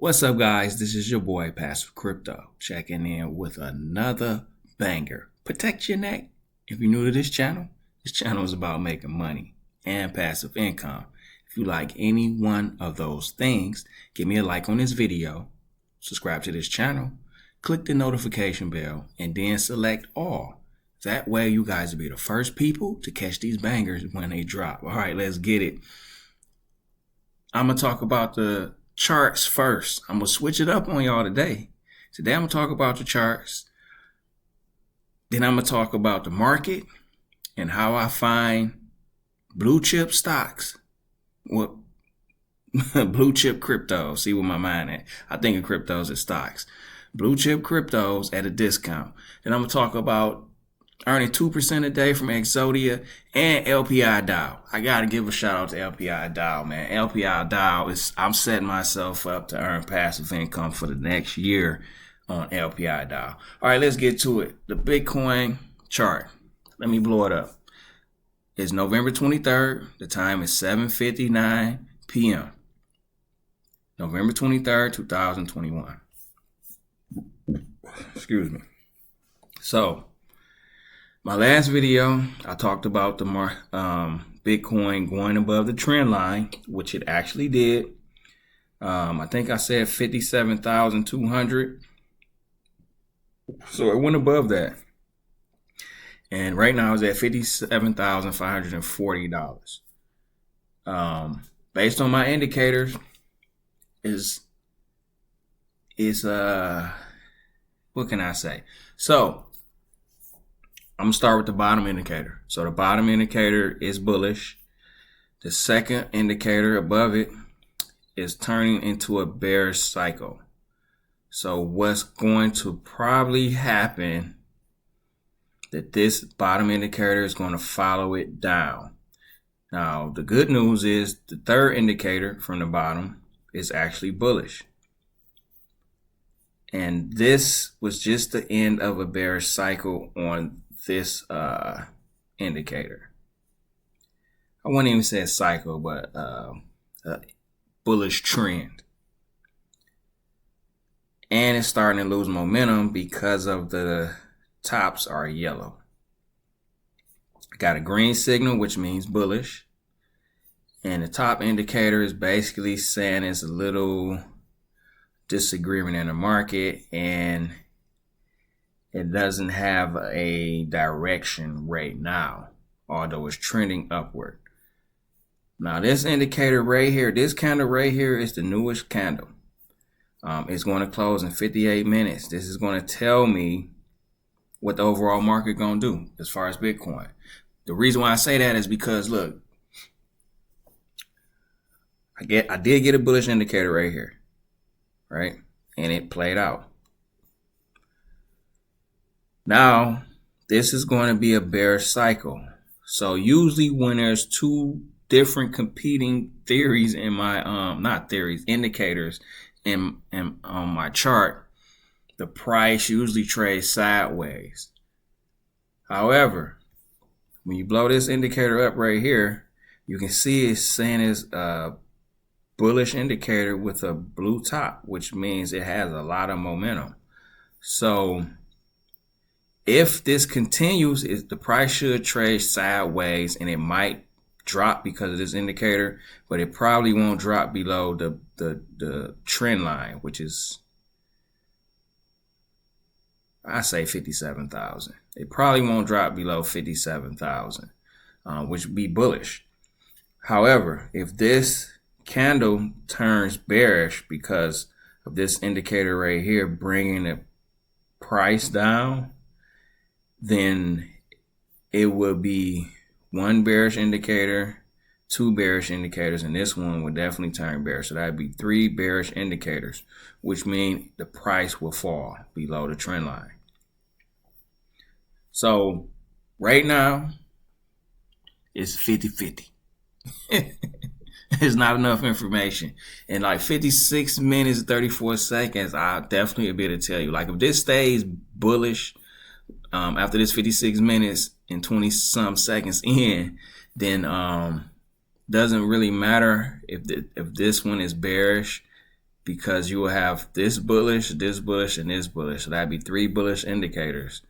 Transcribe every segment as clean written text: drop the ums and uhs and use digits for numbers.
What's up, guys? This is your boy, Passive Crypto, checking in with another banger. Protect your neck. If you're new to this channel is about making money and passive income. If you like any one of those things, give me a like on this video, subscribe to this channel, click the notification bell, and then select all. That way, you guys will be the first people to catch these bangers when they drop. All right, let's get it. I'm going to talk about the charts first. I'm gonna switch it up on y'all today. Today I'm gonna talk about the charts. Then I'm gonna talk about the market and how I find blue chip stocks. What blue chip cryptos. See where my mind at. I think of cryptos as stocks. Blue chip cryptos at a discount. Then I'm gonna talk about earning 2% a day from Exodia and LPI DAO. I gotta give a shout out to LPI DAO, man. LPI DAO I'm setting myself up to earn passive income for the next year on LPI DAO. All right, let's get to it. The Bitcoin chart. Let me blow it up. It's November 23rd. The time is 7:59 p.m. November 23rd, 2021. Excuse me. So, my last video, I talked about the Bitcoin going above the trend line, which it actually did. I think I said 57,200. So it went above that. And right now it's at $57,540. Based on my indicators, what can I say? So I'm going to start with the bottom indicator. So the bottom indicator is bullish. The second indicator above it is turning into a bearish cycle. So what's going to probably happen that this bottom indicator is going to follow it down. Now, the good news is the third indicator from the bottom is actually bullish. And this was just the end of a bearish cycle on this indicator. I wouldn't even say a cycle, but a bullish trend. And it's starting to lose momentum because of the tops are yellow. Got a green signal, which means bullish. And the top indicator is basically saying it's a little disagreement in the market and it doesn't have a direction right now, although it's trending upward. Now this indicator right here, this candle right here is the newest candle. It's going to close in 58 minutes. This is going to tell me what the overall market going to do as far as Bitcoin. The reason why I say that is because, look, I did get a bullish indicator right here, right? And it played out. Now, this is going to be a bearish cycle. So usually when there's two different competing theories in my, indicators in on my chart, the price usually trades sideways. However, when you blow this indicator up right here, you can see it's saying it's a bullish indicator with a blue top, which means it has a lot of momentum. So if this continues, the price should trade sideways and it might drop because of this indicator, but it probably won't drop below the trend line, which is, I say 57,000. It probably won't drop below 57,000, which would be bullish. However, if this candle turns bearish because of this indicator right here bringing the price down, then it will be one bearish indicator, two bearish indicators, and this one will definitely turn bearish. So that'd be three bearish indicators, which means the price will fall below the trend line. So right now it's 50-50. It's not enough information. In like 56 minutes, 34 seconds, I'll definitely be able to tell you. Like if this stays bullish, after this 56 minutes and 20 some seconds in, then doesn't really matter if this one is bearish because you will have this bullish, and this bullish. So that'd be 3 bullish indicators.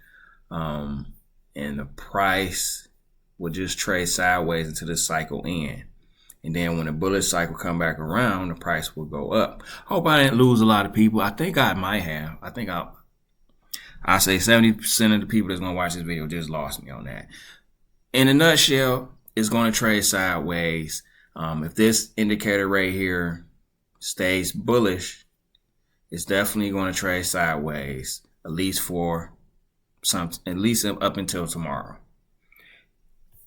And the price will just trade sideways until the cycle ends. And then when the bullish cycle come back around, the price will go up. Hope I didn't lose a lot of people. I think I might have. I say 70% of the people that's going to watch this video just lost me on that. In a nutshell, it's going to trade sideways. If this indicator right here stays bullish, it's definitely going to trade sideways, at least up until tomorrow.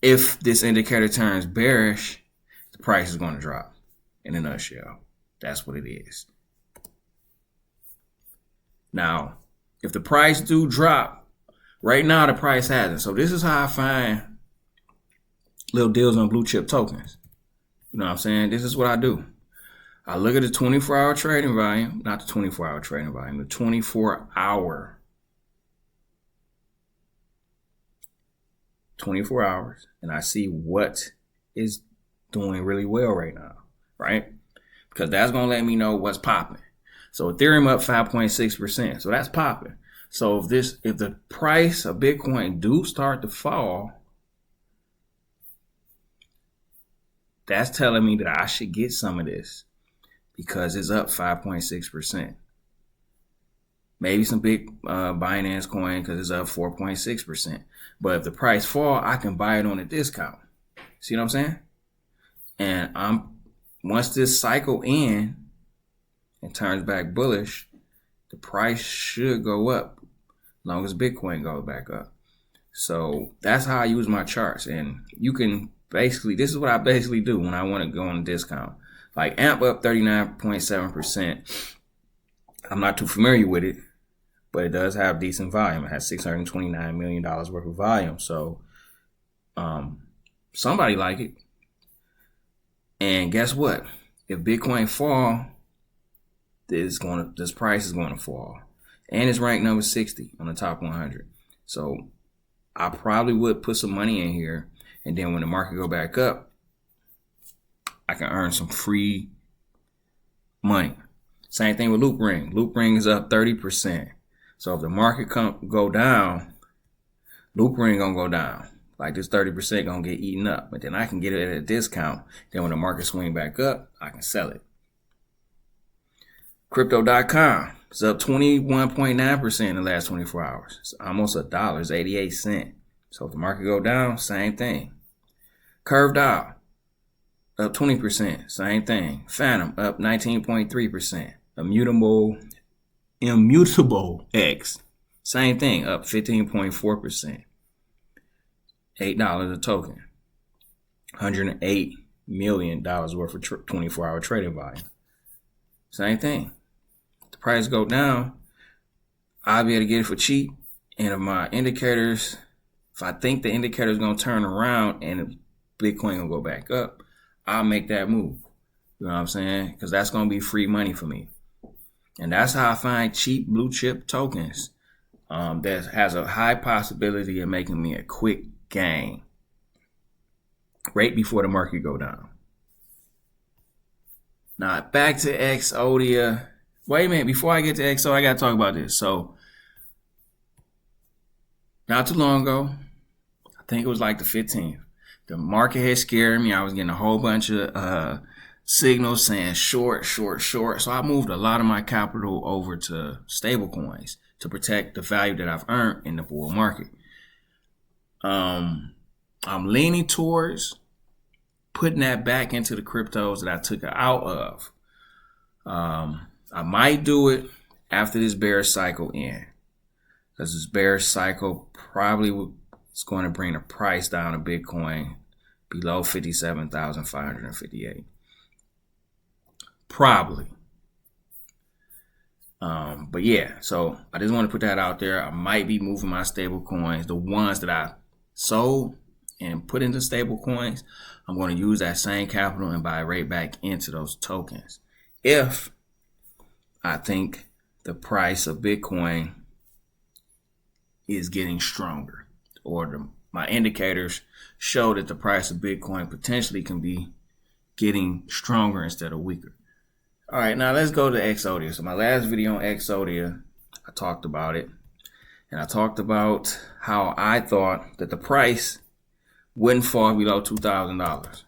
If this indicator turns bearish, the price is going to drop. In a nutshell, that's what it is. Now, if the price do drop, right now the price hasn't. So this is how I find little deals on blue chip tokens. You know what I'm saying? This is what I do. I look at the 24-hour trading volume, not the 24-hour trading volume, the 24-hour. 24 hours, and I see what is doing really well right now, right? Because that's going to let me know what's popping. So Ethereum up 5.6%. So that's popping. So if the price of Bitcoin do start to fall, that's telling me that I should get some of this because it's up 5.6%. Maybe some big Binance coin because it's up 4.6%. But if the price fall, I can buy it on a discount. See what I'm saying? And once this cycle ends and turns back bullish, the price should go up as long as Bitcoin goes back up. So that's how I use my charts. And you can basically, this is what I basically do when I want to go on a discount. Like AMP up 39.7%. I'm not too familiar with it, but it does have decent volume. It has $629 million worth of volume. So somebody like it. And guess what? If Bitcoin fall, this price is going to fall. And it's ranked number 60 on the top 100. So I probably would put some money in here. And then when the market go back up, I can earn some free money. Same thing with Loop Ring. Loop Ring is up 30%. So if the market go down, Loop Ring gonna go down. Like this 30% gonna get eaten up. But then I can get it at a discount. Then when the market swing back up, I can sell it. Crypto.com is up 21.9% in the last 24 hours. It's almost $1. It's 88 cents. So if the market go down, same thing. Curve DAO up 20%, same thing. Phantom up 19.3%. Immutable X, same thing, up 15.4%. $8 a token. $108 million worth of 24-hour trading volume. Same thing. If the price go down, I'll be able to get it for cheap. And if my indicators, if I think the indicator is going to turn around and Bitcoin going to go back up, I'll make that move. You know what I'm saying? Because that's going to be free money for me. And that's how I find cheap blue chip tokens that has a high possibility of making me a quick gain right before the market go down. Now, back to Exodia. Wait a minute. Before I get to Exo, I got to talk about this. So, not too long ago, I think it was like the 15th, the market had scared me. I was getting a whole bunch of signals saying short. So I moved a lot of my capital over to stable coins to protect the value that I've earned in the bull market. I'm leaning towards putting that back into the cryptos that I took out of. I might do it after this bearish cycle ends, because this bearish cycle probably is going to bring the price down of Bitcoin below 57,558. Probably. But yeah, so I just want to put that out there. I might be moving my stable coins, the ones that I sold and put into stable coins. I'm going to use that same capital and buy right back into those tokens if I think the price of Bitcoin is getting stronger, or my indicators show that the price of Bitcoin potentially can be getting stronger instead of weaker. All right, now let's go to Exodia. So my last video on Exodia, I talked about it. And I talked about how I thought that the price wouldn't fall below $2,000.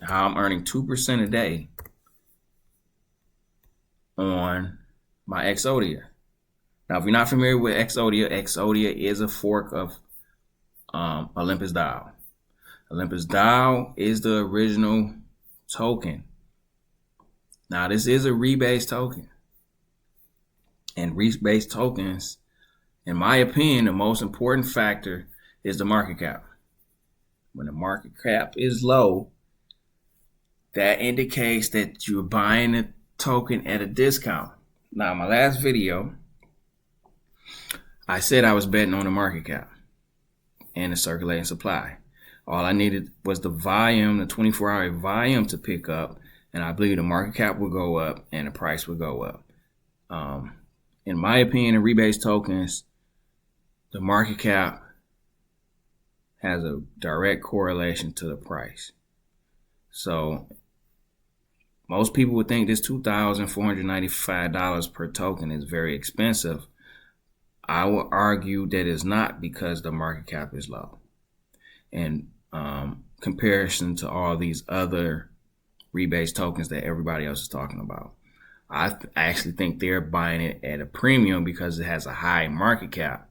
How I'm earning 2% a day on my Exodia. Now, if you're not familiar with Exodia, Exodia is a fork of Olympus DAO. Olympus DAO is the original token. Now, this is a rebase token. And rebase tokens, in my opinion, the most important factor is the market cap. When the market cap is low, that indicates that you're buying a token at a discount. Now, my last video, I said I was betting on the market cap and the circulating supply. All I needed was the volume, the 24-hour volume to pick up, and I believe the market cap will go up and the price will go up. In my opinion, in rebase tokens, the market cap has a direct correlation to the price. So most people would think this $2,495 per token is very expensive. I will argue that it's not, because the market cap is low. In comparison to all these other rebase tokens that everybody else is talking about, I actually think they're buying it at a premium because it has a high market cap.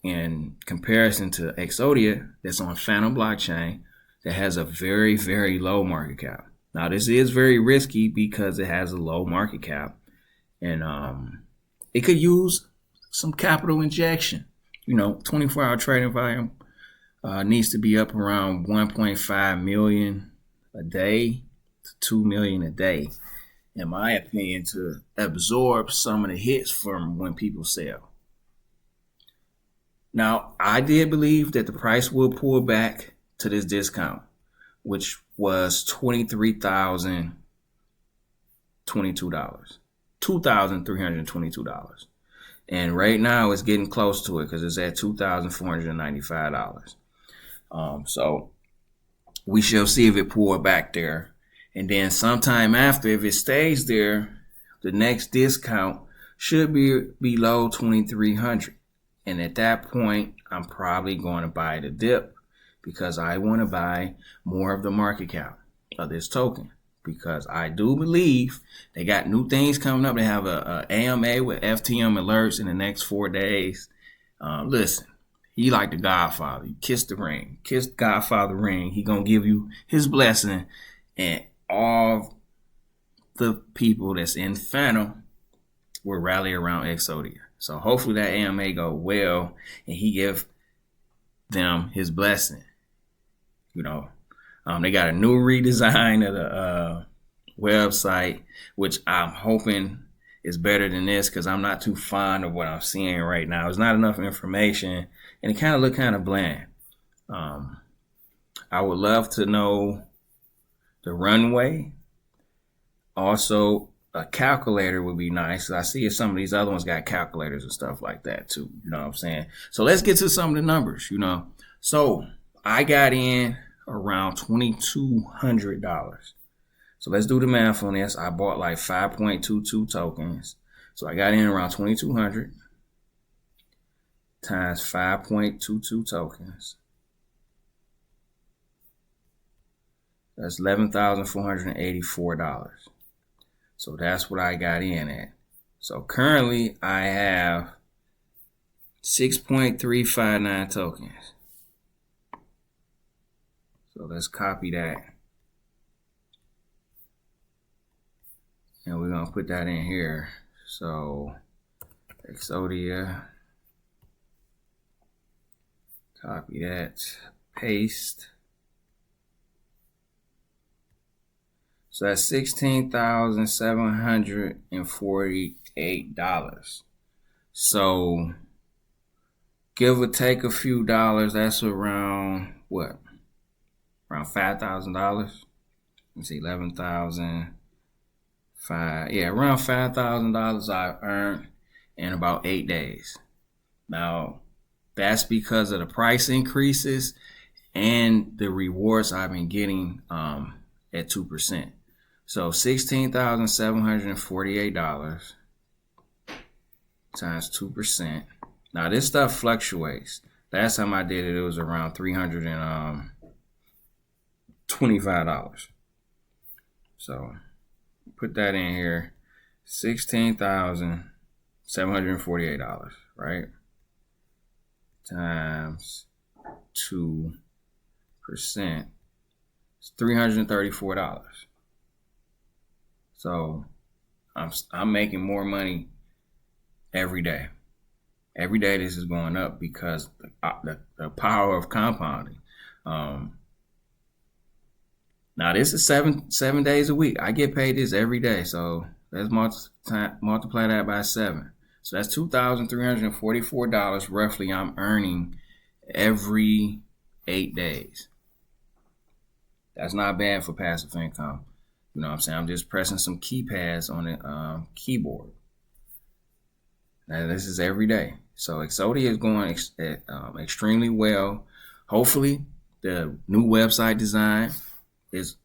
In comparison to Exodia, that's on Phantom blockchain, that has a very, very low market cap. Now, this is very risky because it has a low market cap, and it could use some capital injection. 24-hour trading volume needs to be up around 1.5 million a day to 2 million a day, in my opinion, to absorb some of the hits from when people sell. Now, I did believe that the price will pull back to this discount, which was $23,022, $2,322. And right now it's getting close to it because it's at $2,495. So we shall see if it pulls back there. And then sometime after, if it stays there, the next discount should be below 2,300. And at that point, I'm probably going to buy the dip, because I want to buy more of the market cap of this token, because I do believe they got new things coming up. They have a AMA with FTM alerts in the next 4 days. Listen, he like the Godfather. You kiss the ring, kiss Godfather ring. He gonna give you his blessing, and all the people that's in Phantom will rally around Exodia. So hopefully that AMA go well and he give them his blessing. They got a new redesign of the website, which I'm hoping is better than this, because I'm not too fond of what I'm seeing right now. There's not enough information, and it kind of look kind of bland. I would love to know the runway. Also, a calculator would be nice. I see if some of these other ones got calculators and stuff like that too. You know what I'm saying? So let's get to some of the numbers. So I got in around $2,200. So let's do the math on this. I bought like 5.22 tokens. So I got in around 2,200 times 5.22 tokens. That's $11,484. So that's what I got in at. So currently I have 6.359 tokens. So let's copy that. And we're going to put that in here. So Exodia, copy that, paste. So that's $16,748. So give or take a few dollars, that's around what? Around $5,000. Let me see, 11,000. Around $5,000 I earned in about 8 days. Now, that's because of the price increases and the rewards I've been getting at 2%. So $16,748 times 2%. Now this stuff fluctuates. Last time I did it, it was around $325. So put that in here, $16,748, right? Times 2%, it's $334. So I'm making more money every day. Every day this is going up because the power of compounding. Now this is seven days a week. I get paid this every day. So let's multiply that by 7. So that's $2,344 roughly I'm earning every 8 days. That's not bad for passive income. You know what I'm saying? I'm just pressing some keypads on the keyboard. Now this is every day. So Exodia is going extremely well. Hopefully the new website design is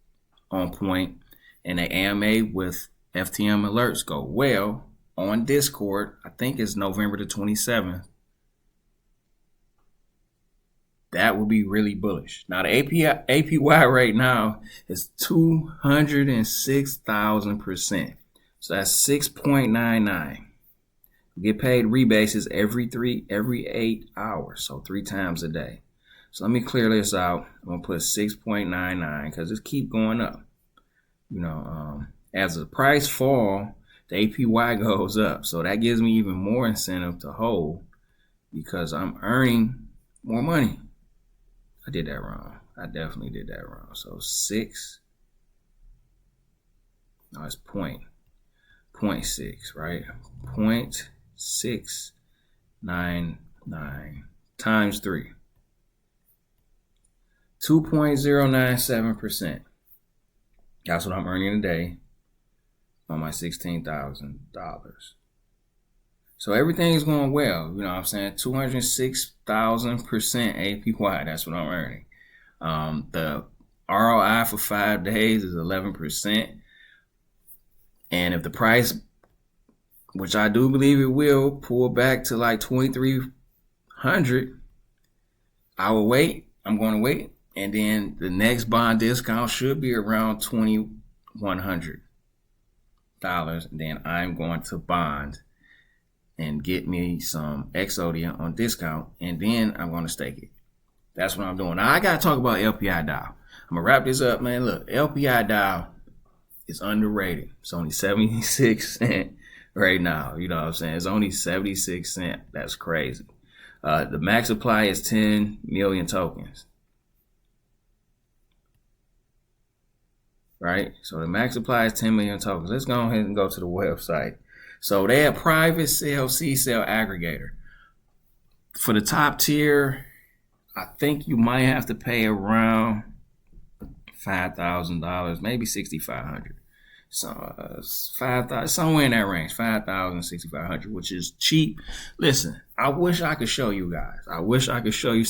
on point and the AMA with FTM alerts go well on Discord. I think it's November the 27th. That would be really bullish. Now the APY right now is 206,000%. So that's 6.99. We get paid rebases every 8 hours, so 3 times a day. So let me clear this out. I'm gonna put 6.99 because it keep going up. You know, as the price fall, the APY goes up. So that gives me even more incentive to hold because I'm earning more money. I did that wrong. I definitely did that wrong. So 6. No, it's 0.6, right? 0.699 times 3. 2.097%. That's what I'm earning a day on my $16,000. So everything is going well. You know what I'm saying? 206,000% APY. That's what I'm earning. The ROI for 5 days is 11%. And if the price, which I do believe it will, pull back to like 2,300, I will wait. I'm going to wait. And then the next bond discount should be around $2,100. And then I'm going to bond and get me some Exodia on discount. And then I'm going to stake it. That's what I'm doing. Now I got to talk about LPI DAO. I'm going to wrap this up, man. Look, LPI DAO is underrated. It's only 76 cents right now. You know what I'm saying? It's only 76 cents. That's crazy. The max supply is 10 million tokens. Right? So the max supply is 10 million tokens. Let's go ahead and go to the website. So they have private sale, C-sale aggregator. For the top tier, I think you might have to pay around $5,000, maybe $6,500. So 5,000, somewhere in that range, 5,000, 6,500, which is cheap. Listen, I wish I could show you guys. I wish I could show you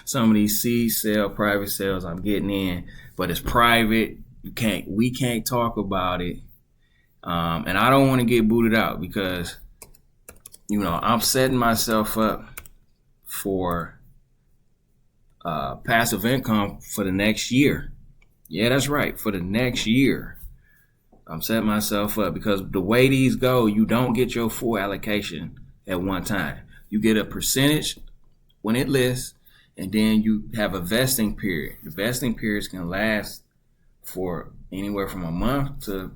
some of these C-sale private sales I'm getting in, but it's private. We can't talk about it. And I don't want to get booted out because, you know, I'm setting myself up for passive income for the next year. Yeah, that's right. For the next year, I'm setting myself up because the way these go, you don't get your full allocation at one time. You get a percentage when it lists, and then you have a vesting period. The vesting periods can last for anywhere from a month to,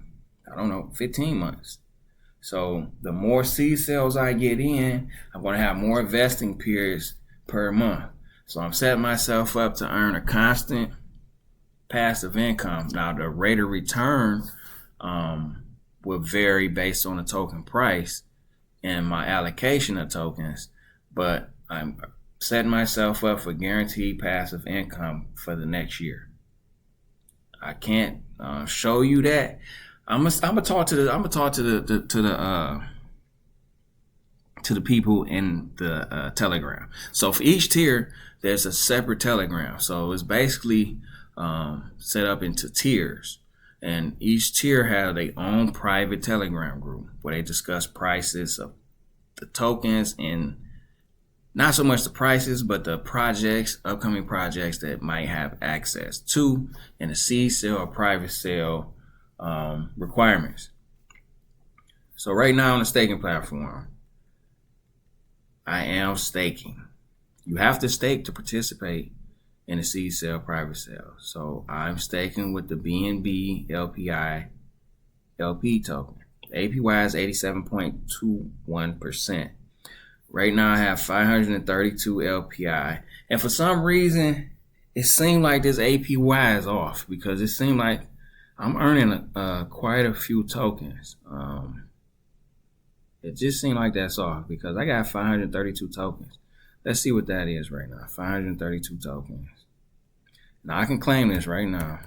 15 months. So the more seed sales I get in, I'm going to have more vesting periods per month. So I'm setting myself up to earn a constant passive income. Now the rate of return will vary based on the token price and my allocation of tokens, but I'm setting myself up for guaranteed passive income for the next year. I can't show you that. I'm gonna talk to the people in the Telegram. So for each tier, there's a separate Telegram. So it's basically set up into tiers. And each tier has their own private Telegram group where they discuss prices of the tokens, and not so much the prices, but the projects, upcoming projects that might have access to, and the seed sale or private sale requirements. So right now on the staking platform, I am staking. You have to stake to participate in the seed sale, private sale. So I'm staking with the BNB LPI LP token. The APY is 87.21%. Right now I have 532 LPI. And for some reason, it seemed like this APY is off, because it seemed like I'm earning quite a few tokens. It just seemed like that's off because I got 532 tokens. Let's see what that is right now. 532 tokens. Now I can claim this right now.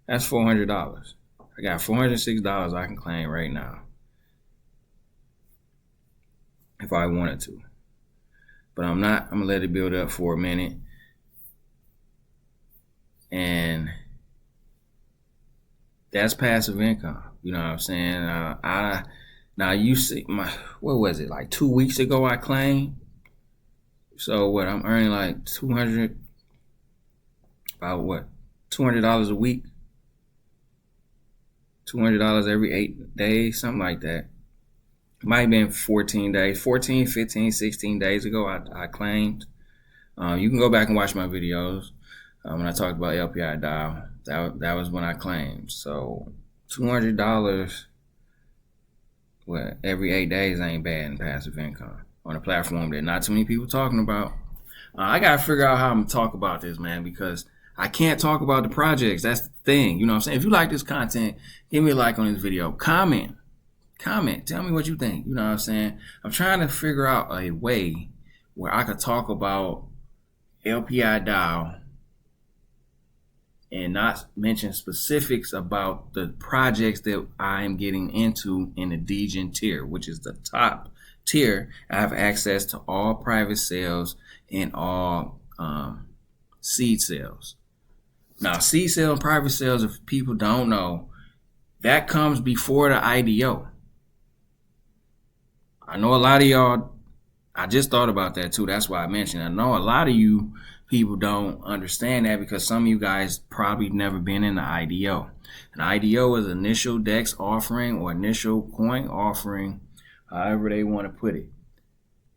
That's $400. I got $406 I can claim right now if I wanted to. But I'm not. I'm going to let it build up for a minute. And that's passive income. You know what I'm saying? Now you see what was it, like 2 weeks ago I claimed? So what, I'm earning like $200 a week? $200 every 8 days, something like that. It might have been 14 days, 14, 15, 16 days ago I claimed. You can go back and watch my videos when I talked about LPI DAO. That was when I claimed. So $200 every 8 days ain't bad in passive income on a platform that not too many people talking about. I got to figure out how I'm going to talk about this, man, because I can't talk about the projects. That's the thing. You know what I'm saying? If you like this content, give me a like on this video. Comment. Tell me what you think. You know what I'm saying? I'm trying to figure out a way where I could talk about LPI DAO and not mention specifics about the projects that I'm getting into in the Degen tier, which is the top tier. I have access to all private sales and all seed sales. Now, seed sale and private sales, if people don't know, that comes before the IDO. I know a lot of y'all, I just thought about that too. That's why I mentioned it. I know a lot of you people don't understand that because some of you guys probably never been in the IDO. An IDO is initial DEX offering or initial coin offering, however they want to put it.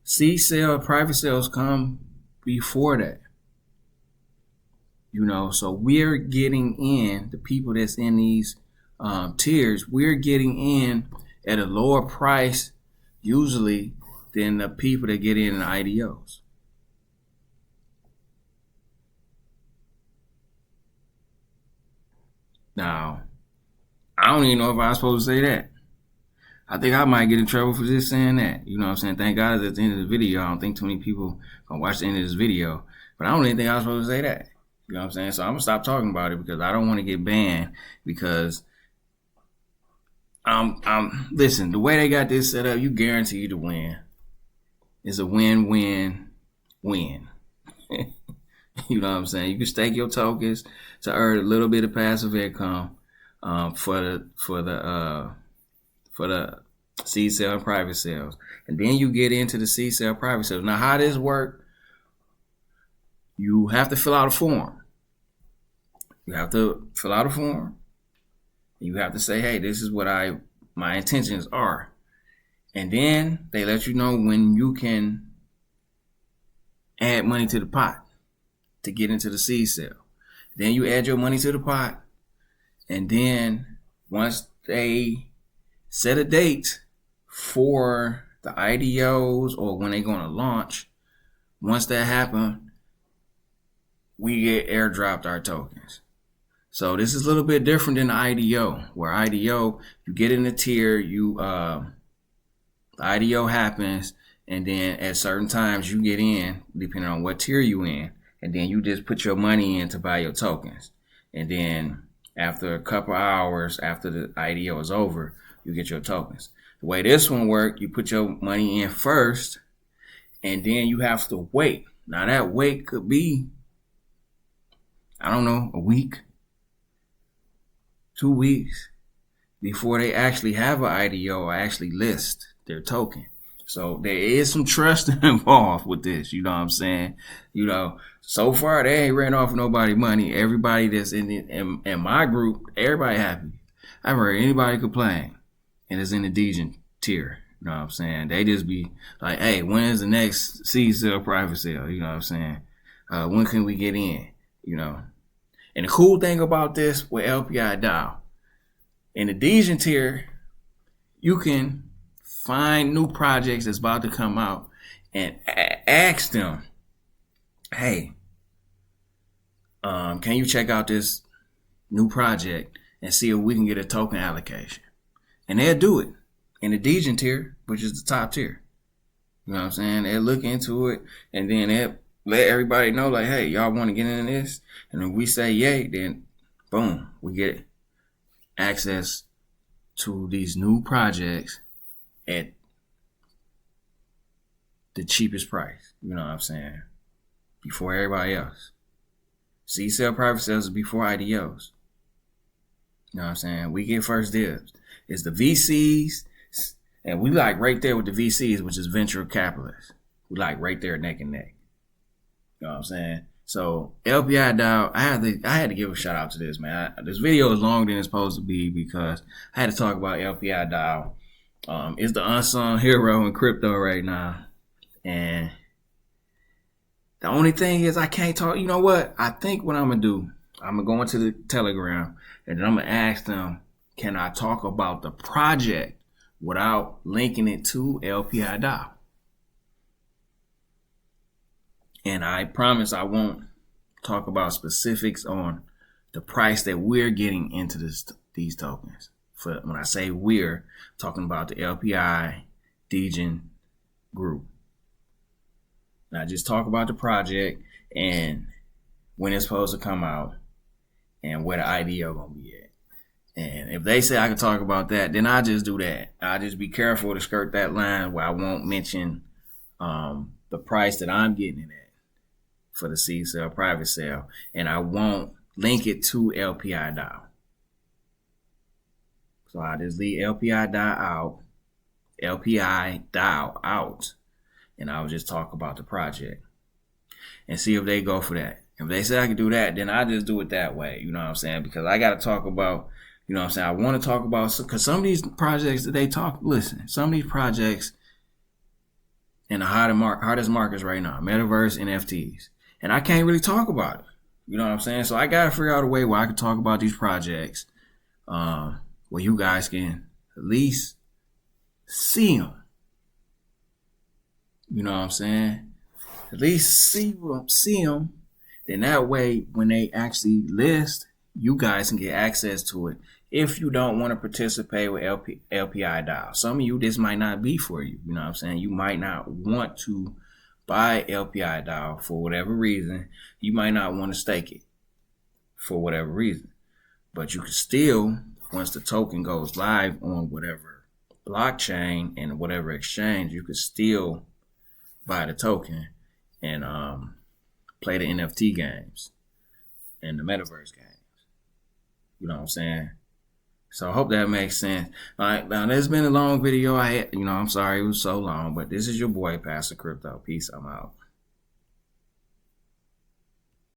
Seed sale, private sales come before that. You know, so we're getting in, the people that's in these tiers, we're getting in at a lower price usually than the people that get in IDOs. Now, I don't even know if I was supposed to say that. I think I might get in trouble for just saying that. You know what I'm saying? Thank God at the end of the video. I don't think too many people gonna watch the end of this video. But I don't even think I was supposed to say that. You know what I'm saying? So I'm gonna stop talking about it because I don't want to get banned, because listen, the way they got this set up, you guaranteed to win. It's a win-win-win. You know what I'm saying? You can stake your tokens to earn a little bit of passive income for the seed sale and private sales, and then you get into the seed sale private sales. Now, how this work? You have to fill out a form. You have to fill out a form. You have to say, hey, this is what my intentions are. And then they let you know when you can add money to the pot to get into the seed sale. Then you add your money to the pot. And then once they set a date for the IDOs or when they're going to launch, once that happens, we get airdropped our tokens. So this is a little bit different than the IDO, where IDO, you get in the tier, the IDO happens, and then at certain times you get in, depending on what tier you in, and then you just put your money in to buy your tokens. And then after a couple hours after the IDO is over, you get your tokens. The way this one works, you put your money in first, and then you have to wait. Now that wait could be, I don't know, a week, 2 weeks before they actually have an IDO or actually list their token. So there is some trust involved with this, you know what I'm saying? You know, so far they ain't ran off nobody money. Everybody that's in my group, everybody happy. I haven't heard anybody complain, and it's in the Degen tier. You know what I'm saying? They just be like, hey, when is the next seed sale, private sale? You know what I'm saying? When can we get in? You know? And the cool thing about this with LPI DAO, in the Degen tier, you can find new projects that's about to come out and ask them, hey, can you check out this new project and see if we can get a token allocation? And they'll do it in the Degen tier, which is the top tier. You know what I'm saying? They'll look into it and then they'll let everybody know, like, hey, y'all want to get into this? And if we say yay, then boom, we get access to these new projects at the cheapest price. You know what I'm saying? Before everybody else. Seed sale, private sales is before IDOs. You know what I'm saying? We get first dibs. It's the VCs, and we like right there with the VCs, which is venture capitalists. We like right there neck and neck. You know what I'm saying? So LPI DAO, I had to give a shout out to this, man. This video is longer than it's supposed to be because I had to talk about LPI DAO. It's the unsung hero in crypto right now. And the only thing is I can't talk. You know what? I think what I'm going to do, I'm going to go into the Telegram and then I'm going to ask them, can I talk about the project without linking it to LPI DAO? And I promise I won't talk about specifics on the price that we're getting into these tokens. For when I say we're, talking about the LPI Degen group. Now just talk about the project and when it's supposed to come out and where the IDO gonna be at. And if they say I can talk about that, then I just do that. I just be careful to skirt that line where I won't mention the price that I'm getting it at for the seed sale, private sale, and I won't link it to LPI DAO. So I just leave LPI DAO out, and I'll just talk about the project and see if they go for that. If they say I can do that, then I just do it that way. You know what I'm saying? Because I got to talk about, you know what I'm saying? I want to talk about, because some of these projects that they talk, listen, some of these projects in the hardest markets right now, metaverse, NFTs, and I can't really talk about it. You know what I'm saying? So I got to figure out a way where I can talk about these projects where you guys can at least see them. You know what I'm saying? At least see them. Then that way, when they actually list, you guys can get access to it. If you don't want to participate with LPI DAO, some of you, this might not be for you. You know what I'm saying? You might not want to buy LPI DAO for whatever reason. You might not want to stake it for whatever reason. But you can still, once the token goes live on whatever blockchain and whatever exchange, you could still buy the token and play the NFT games and the metaverse games. You know what I'm saying? So I hope that makes sense. All right, now this has been a long video. I'm sorry it was so long, but this is your boy, Pastor Crypto. Peace, I'm out.